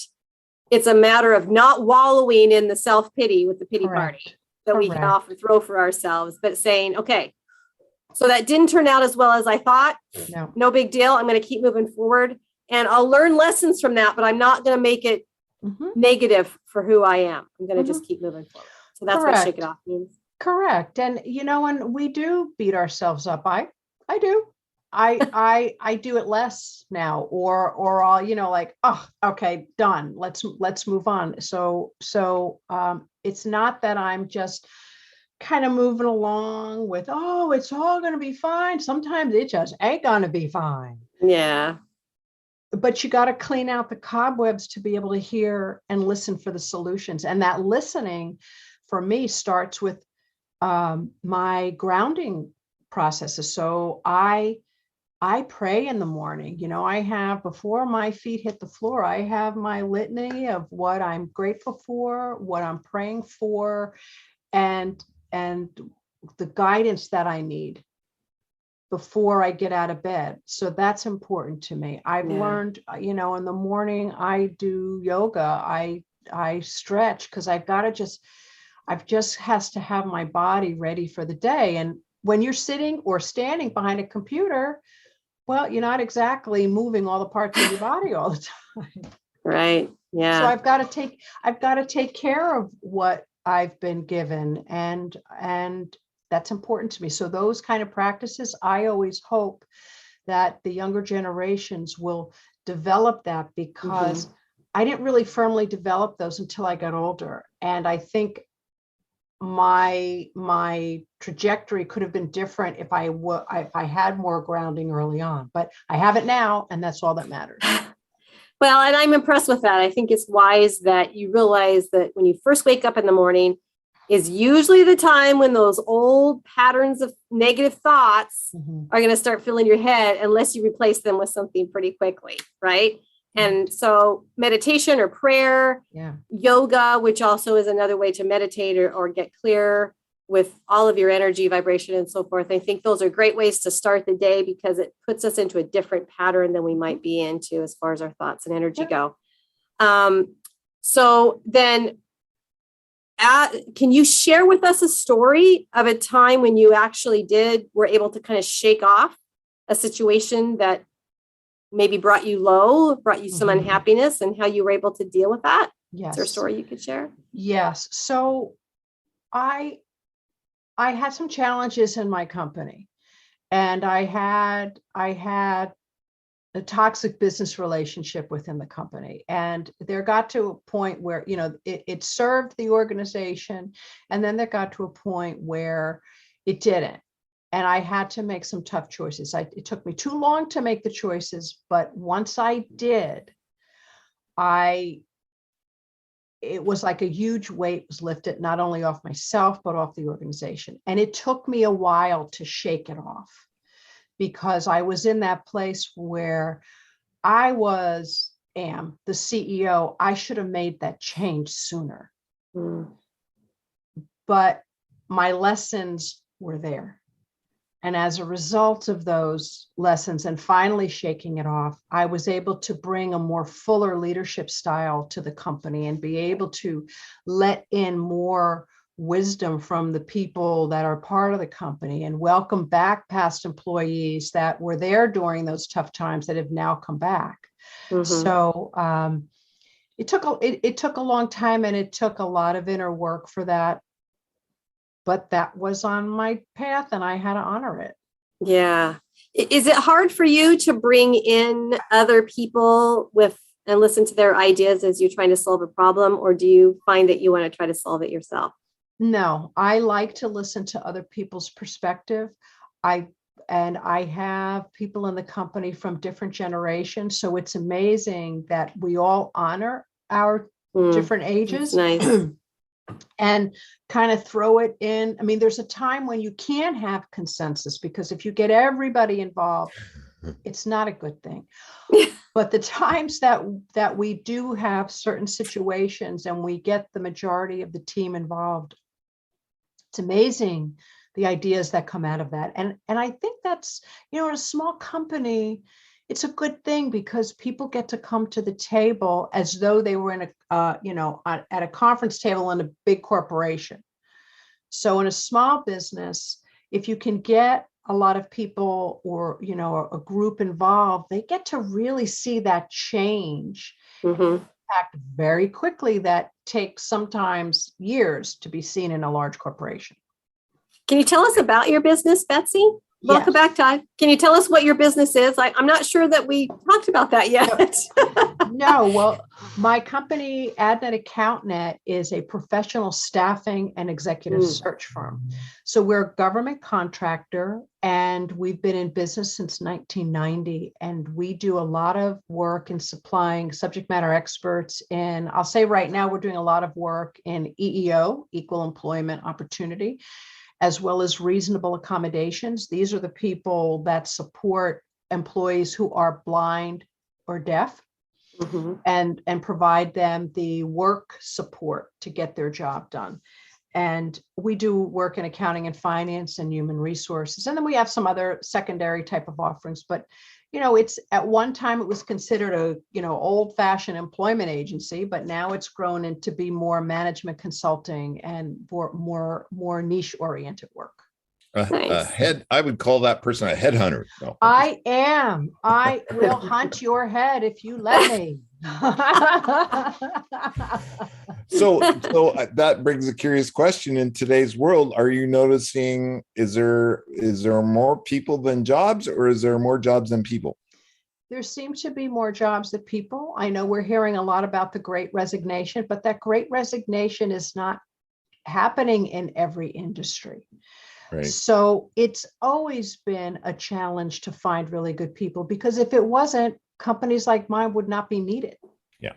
[SPEAKER 6] it's a matter of not wallowing in the self-pity with the pity party that we can often throw for ourselves, but saying, okay, so that didn't turn out as well as I thought. No big deal. I'm going to keep moving forward and I'll learn lessons from that, but I'm not going to make it negative for who I am. I'm going to just keep moving forward. So that's what shake it off means.
[SPEAKER 3] Correct. And, you know, and we do beat ourselves up. I do. I do it less now, or I'll, you know, like, oh, okay, done. Let's move on. So it's not that I'm just kind of moving along with, oh, it's all going to be fine. Sometimes it just ain't going to be fine.
[SPEAKER 6] Yeah.
[SPEAKER 3] But you got to clean out the cobwebs to be able to hear and listen for the solutions. And that listening for me starts with my grounding processes. So I pray in the morning. You know, I have, before my feet hit the floor, I have my litany of what I'm grateful for, what I'm praying for, and the guidance that I need before I get out of bed. So that's important to me. I've learned, you know, in the morning I do yoga, I stretch, because I've just has to have my body ready for the day. And when you're sitting or standing behind a computer, well, you're not exactly moving all the parts of your body all the time.
[SPEAKER 6] Right. Yeah.
[SPEAKER 3] So I've got to take care of what I've been given, and that's important to me. So those kind of practices, I always hope that the younger generations will develop that, because I didn't really firmly develop those until I got older. And I think my trajectory could have been different if I had more grounding early on, but I have it now, and that's all that matters.
[SPEAKER 6] Well, and I'm impressed with that. I think it's wise that you realize that when you first wake up in the morning is usually the time when those old patterns of negative thoughts are going to start filling your head, unless you replace them with something pretty quickly, right? And so meditation or prayer, yoga, which also is another way to meditate or get clear with all of your energy, vibration, and so forth. I think those are great ways to start the day, because it puts us into a different pattern than we might be into as far as our thoughts and energy go. So then can you share with us a story of a time when you actually were able to kind of shake off a situation that maybe brought you low, brought you some unhappiness, and how you were able to deal with that?
[SPEAKER 3] Yes.
[SPEAKER 6] Is there a story you could share?
[SPEAKER 3] Yes. So I had some challenges in my company, and I had a toxic business relationship within the company. And there got to a point where, you know, it served the organization. And then there got to a point where it didn't. And I had to make some tough choices. It took me too long to make the choices, but once I did, it was like a huge weight was lifted, not only off myself, but off the organization. And it took me a while to shake it off, because I was in that place where I am the CEO. I should have made that change sooner. But my lessons were there. And as a result of those lessons and finally shaking it off, I was able to bring a more fuller leadership style to the company and be able to let in more wisdom from the people that are part of the company, and welcome back past employees that were there during those tough times that have now come back. So it took a long time, and it took a lot of inner work for that. But that was on my path, and I had to honor it. Yeah.
[SPEAKER 6] Is it hard for you to bring in other people and listen to their ideas as you're trying to solve a problem, or do you find that you want to try to solve it yourself?
[SPEAKER 3] No, I like to listen to other people's perspective. I have people in the company from different generations. So it's amazing that we all honor our different ages.
[SPEAKER 6] Nice.
[SPEAKER 3] And kind of throw it in. I mean, there's a time when you can have consensus, because if you get everybody involved, it's not a good thing. But the times that we do have certain situations and we get the majority of the team involved, it's amazing the ideas that come out of that. And I think that's, in a small company, it's a good thing, because people get to come to the table as though they were in at a conference table in a big corporation. So in a small business, if you can get a lot of people or, a group involved, they get to really see that change act very quickly that takes sometimes years to be seen in a large corporation.
[SPEAKER 6] Can you tell us about your business, Betsy? Welcome back, Todd. Can you tell us what your business is? I'm not sure that we talked about that yet.
[SPEAKER 3] No, well, my company, AdNet AccountNet, is a professional staffing and executive search firm. So we're a government contractor, and we've been in business since 1990. And we do a lot of work in supplying subject matter experts. And I'll say right now, we're doing a lot of work in EEO, Equal Employment Opportunity, as well as reasonable accommodations. These are the people that support employees who are blind or deaf, and provide them the work support to get their job done. And we do work in accounting and finance and human resources. And then we have some other secondary type of offerings. But, it's at one time it was considered a, old-fashioned employment agency, but now it's grown into be more management consulting and more niche-oriented work.
[SPEAKER 5] I would call that person a headhunter. No.
[SPEAKER 3] I am. I will hunt your head if you let me.
[SPEAKER 5] So that brings a curious question. In today's world, are you noticing, is there more people than jobs, or is there more jobs than people?
[SPEAKER 3] There seem to be more jobs than people. I know we're hearing a lot about the Great Resignation, but that Great Resignation is not happening in every industry. Right. So it's always been a challenge to find really good people, because if it wasn't, companies like mine would not be needed.
[SPEAKER 5] Yeah.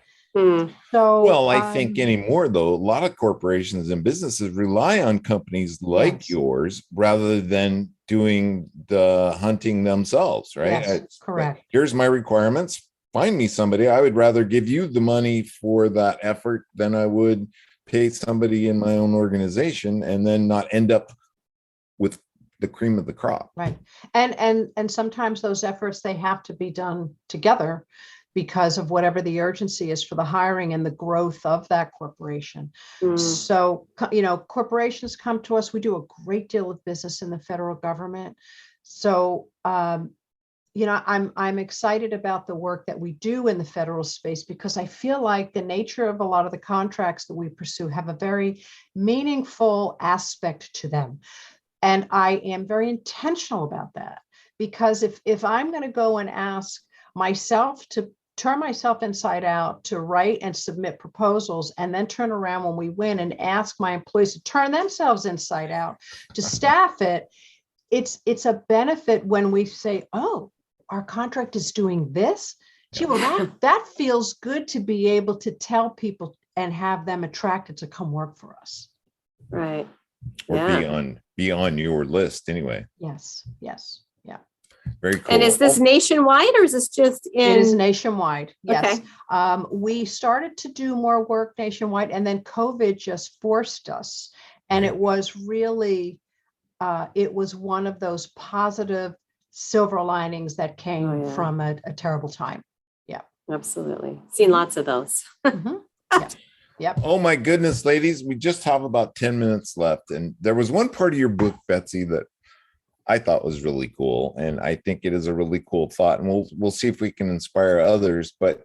[SPEAKER 3] So,
[SPEAKER 5] well, I think anymore, though, a lot of corporations and businesses rely on companies like yours rather than doing the hunting themselves, right?
[SPEAKER 3] Yes, correct.
[SPEAKER 5] Here's my requirements. Find me somebody. I would rather give you the money for that effort than I would pay somebody in my own organization and then not end up with the cream of the crop.
[SPEAKER 3] Right. And sometimes those efforts, they have to be done together because of whatever the urgency is for the hiring and the growth of that corporation. So, corporations come to us. We do a great deal of business in the federal government. So, I'm excited about the work that we do in the federal space, because I feel like the nature of a lot of the contracts that we pursue have a very meaningful aspect to them. And I am very intentional about that, because if I'm going to go and ask myself to turn myself inside out to write and submit proposals, and then turn around when we win and ask my employees to turn themselves inside out to staff it, it's a benefit when we say, oh, our contract is doing this. Gee, well, that feels good to be able to tell people and have them attracted to come work for us.
[SPEAKER 6] Right.
[SPEAKER 5] Or be on your list anyway.
[SPEAKER 3] Yes. Yeah.
[SPEAKER 5] Very cool.
[SPEAKER 6] And is this nationwide, or is this just in?
[SPEAKER 3] It is nationwide. Yes.
[SPEAKER 6] Okay.
[SPEAKER 3] We started to do more work nationwide, and then COVID just forced us. And it was really, it was one of those positive silver linings that came from a terrible time. Yeah.
[SPEAKER 6] Absolutely. Seen lots of those.
[SPEAKER 3] Yeah. Yep.
[SPEAKER 5] Oh my goodness, ladies, we just have about 10 minutes left. And there was one part of your book, Betsy, that I thought was really cool. And I think it is a really cool thought. And we'll see if we can inspire others. But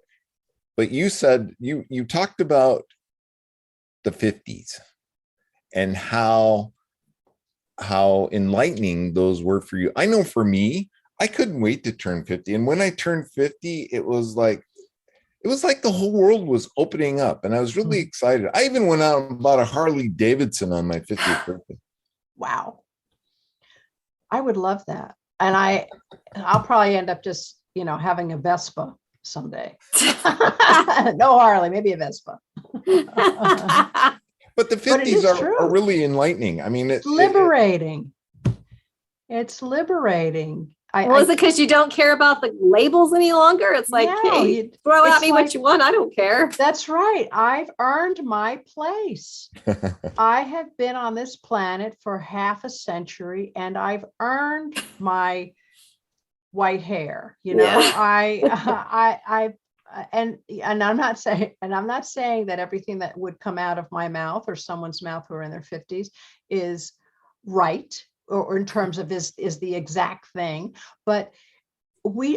[SPEAKER 5] you said you talked about the 50s and how enlightening those were for you. I know for me, I couldn't wait to turn 50. And when I turned 50, it was like the whole world was opening up, and I was really excited. I even went out and bought a Harley Davidson on my 50th birthday.
[SPEAKER 3] Wow. I would love that. And I'll probably end up just, having a Vespa someday. No Harley, maybe a Vespa.
[SPEAKER 5] But the
[SPEAKER 3] But it is
[SPEAKER 5] 50s
[SPEAKER 3] true.
[SPEAKER 5] are really enlightening. I mean,
[SPEAKER 3] It's liberating. It's liberating.
[SPEAKER 6] Well, is it because you don't care about the labels any longer? It's like,
[SPEAKER 3] No,
[SPEAKER 6] hey, throw at me what you want. I don't care.
[SPEAKER 3] That's right. I've earned my place. I have been on this planet for half a century, and I've earned my white hair. You know,
[SPEAKER 6] Yeah.
[SPEAKER 3] and I'm not saying that everything that would come out of my mouth or someone's mouth who are in their 50s is right, or in terms of is the exact thing, but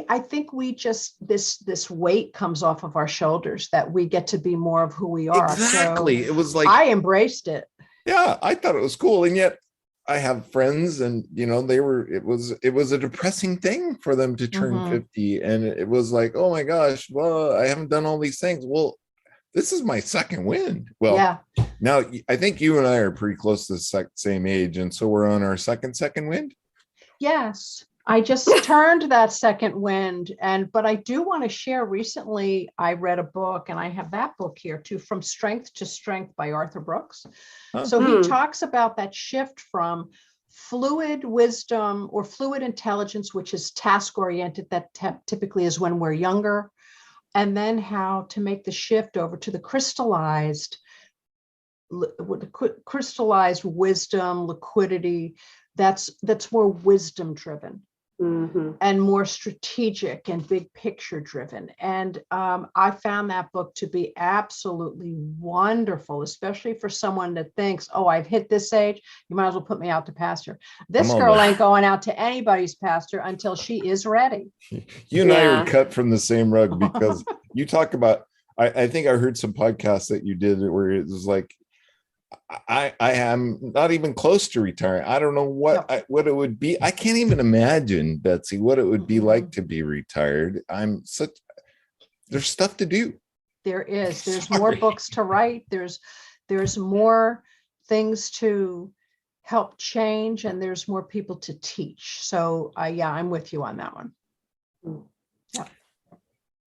[SPEAKER 3] I think we just, this weight comes off of our shoulders that we get to be more of who we are.
[SPEAKER 5] Exactly.
[SPEAKER 3] So
[SPEAKER 5] it was like,
[SPEAKER 3] I embraced it.
[SPEAKER 5] yeah, I thought it was cool. And yet I have friends, and it was a depressing thing for them to turn 50. And it was like, oh my gosh, well, I haven't done all these things. Well, this is my second wind. Well,
[SPEAKER 3] yeah.
[SPEAKER 5] Now I think you and I are pretty close to the same age. And so we're on our second wind.
[SPEAKER 3] Yes. I just turned that second wind. But I do want to share, recently I read a book, and I have that book here too, From Strength to Strength by Arthur Brooks. So he talks about that shift from fluid wisdom or fluid intelligence, which is task oriented, that typically is when we're younger, and then how to make the shift over to the crystallized wisdom, liquidity, that's more wisdom driven. And more strategic and big picture driven. And I found that book to be absolutely wonderful, especially for someone that thinks, oh, I've hit this age, you might as well put me out to pasture. This girl ain't going out to anybody's pasture until she is ready.
[SPEAKER 5] You and I are cut from the same rug, because you talk about, I think I heard some podcasts that you did where it was like, I am not even close to retiring. I don't know what it would be. I can't even imagine, Betsy, what it would be like to be retired. There's stuff to do.
[SPEAKER 3] There's more books to write. There's more things to help change, and there's more people to teach. So I'm with you on that one. Yeah.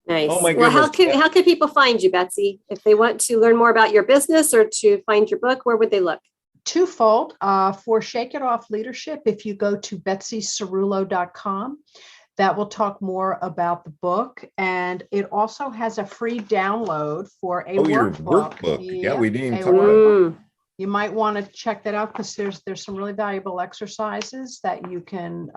[SPEAKER 6] Nice.
[SPEAKER 5] Oh my
[SPEAKER 6] well,
[SPEAKER 5] goodness.
[SPEAKER 6] how can people find you, Betsy? If they want to learn more about your business or to find your book, where would they look?
[SPEAKER 3] Twofold. For Shake It Off Leadership, if you go to betsycerulo.com, that will talk more about the book. And it also has a free download for a workbook.
[SPEAKER 5] Your workbook. Yeah, we didn't even talk about that.
[SPEAKER 3] You might want to check that out, because there's some really valuable exercises that you can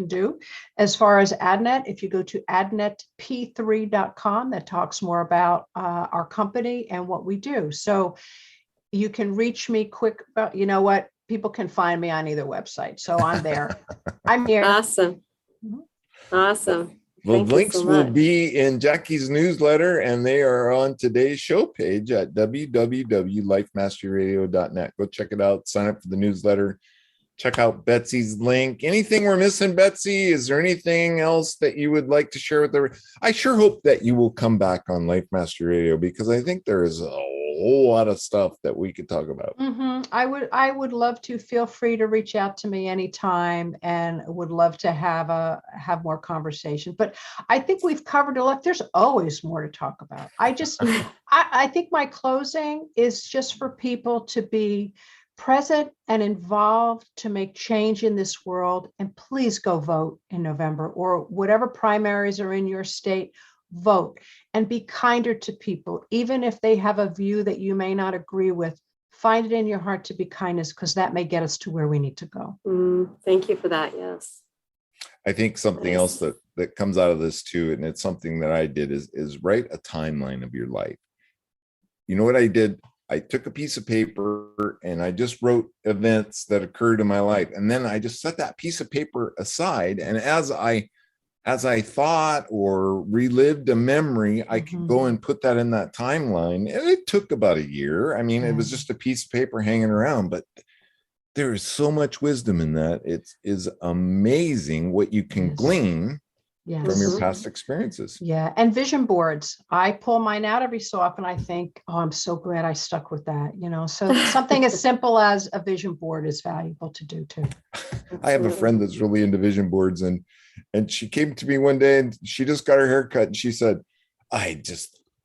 [SPEAKER 3] do. As far as AdNet, if you go to adnetp3.com, that talks more about our company and what we do. So you can reach me quick. You know what? People can find me on either website. So I'm there. I'm here.
[SPEAKER 6] Awesome. Awesome.
[SPEAKER 5] The links will be in Jackie's newsletter, and they are on today's show page at www.lifemasteryradio.net. Go check it out. Sign up for the newsletter. Check out Betsy's link. Anything we're missing, Betsy? Is there anything else that you would like to share with everyone? I sure hope that you will come back on Life Mastery Radio, because I think there is a whole lot of stuff that we could talk about.
[SPEAKER 3] I would love to. Feel free to reach out to me anytime, and would love to have more conversation. But I think we've covered a lot. There's always more to talk about. I think my closing is just for people to be present and involved to make change in this world. And please go vote in November, or whatever primaries are in your state. Vote and be kinder to people, even if they have a view that you may not agree with. Find it in your heart to be kindness, because that may get us to where we need to go.
[SPEAKER 6] Thank you for that. Yes.
[SPEAKER 5] I think something else that comes out of this too, and it's something that I did, is write a timeline of your life. You know what I did? I took a piece of paper and I just wrote events that occurred in my life. And then I just set that piece of paper aside. And as I thought or relived a memory, I could go and put that in that timeline. And it took about a year. I mean, it was just a piece of paper hanging around, but there is so much wisdom in that. It is amazing what you can glean from your past experiences.
[SPEAKER 3] Yeah. And vision boards. I pull mine out every so often. I think, oh, I'm so glad I stuck with that. So something as simple as a vision board is valuable to do too.
[SPEAKER 5] I have a friend that's really into vision boards, and she came to me one day, and she just got her hair cut, and she said, I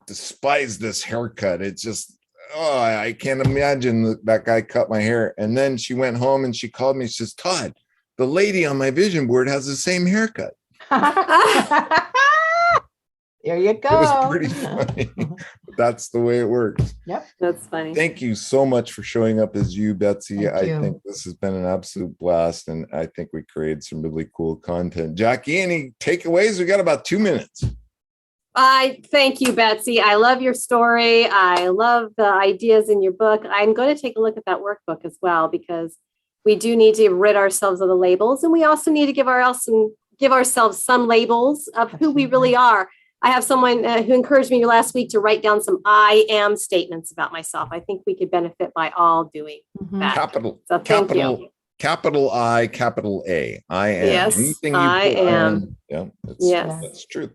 [SPEAKER 5] despise this haircut. It's just, oh, I can't imagine that guy cut my hair. And then she went home and she called me. She says, Todd, the lady on my vision board has the same haircut.
[SPEAKER 3] There you go.
[SPEAKER 5] It was pretty funny. That's the way it works.
[SPEAKER 3] Yep.
[SPEAKER 6] That's funny.
[SPEAKER 5] Thank you so much for showing up as you, Betsy.
[SPEAKER 3] Thank you.
[SPEAKER 5] I think this has been an absolute blast, and I think we created some really cool content. Jackie, any takeaways? We got about 2 minutes.
[SPEAKER 6] I thank you, Betsy. I love your story. I love the ideas in your book. I'm going to take a look at that workbook as well, because we do need to rid ourselves of the labels, and we also need to give ourselves some labels of who we really are. I have someone who encouraged me last week to write down some I am statements about myself. I think we could benefit by all doing that.
[SPEAKER 5] Capital I, capital A. I am.
[SPEAKER 6] Yes,
[SPEAKER 5] anything you
[SPEAKER 6] I
[SPEAKER 5] put
[SPEAKER 6] am.
[SPEAKER 5] On, that's truth.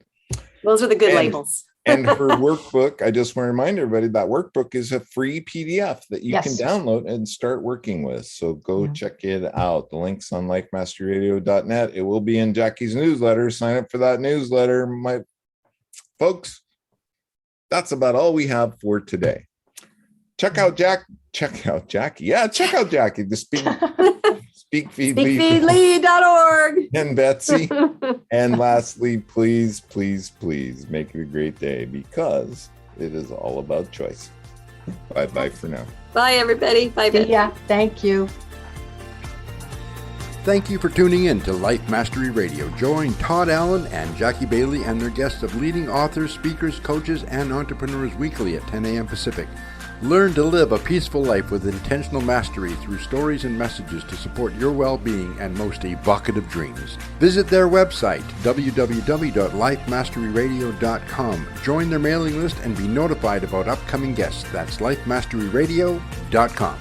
[SPEAKER 6] Those are the good labels.
[SPEAKER 5] And her workbook, I just want to remind everybody that workbook is a free PDF that you can download and start working with. So go check it out. The link's on lifemasteryradio.net. It will be in Jackie's newsletter. Sign up for that newsletter, my folks. That's about all we have for today. Check out Jackie. Yeah, check out Jackie. The
[SPEAKER 6] Speakfeedlead.org.
[SPEAKER 5] And Betsy. And lastly, please, please, please make it a great day, because it is all about choice. Bye-bye for now.
[SPEAKER 6] Bye, everybody. Bye, Betsy.
[SPEAKER 3] Yeah, thank you.
[SPEAKER 4] Thank you for tuning in to Life Mastery Radio. Join Todd Allen and Jackie Bailey and their guests of leading authors, speakers, coaches, and entrepreneurs weekly at 10 a.m. Pacific. Learn to live a peaceful life with intentional mastery through stories and messages to support your well-being and most evocative dreams. Visit their website, www.lifemasteryradio.com. Join their mailing list and be notified about upcoming guests. That's lifemasteryradio.com.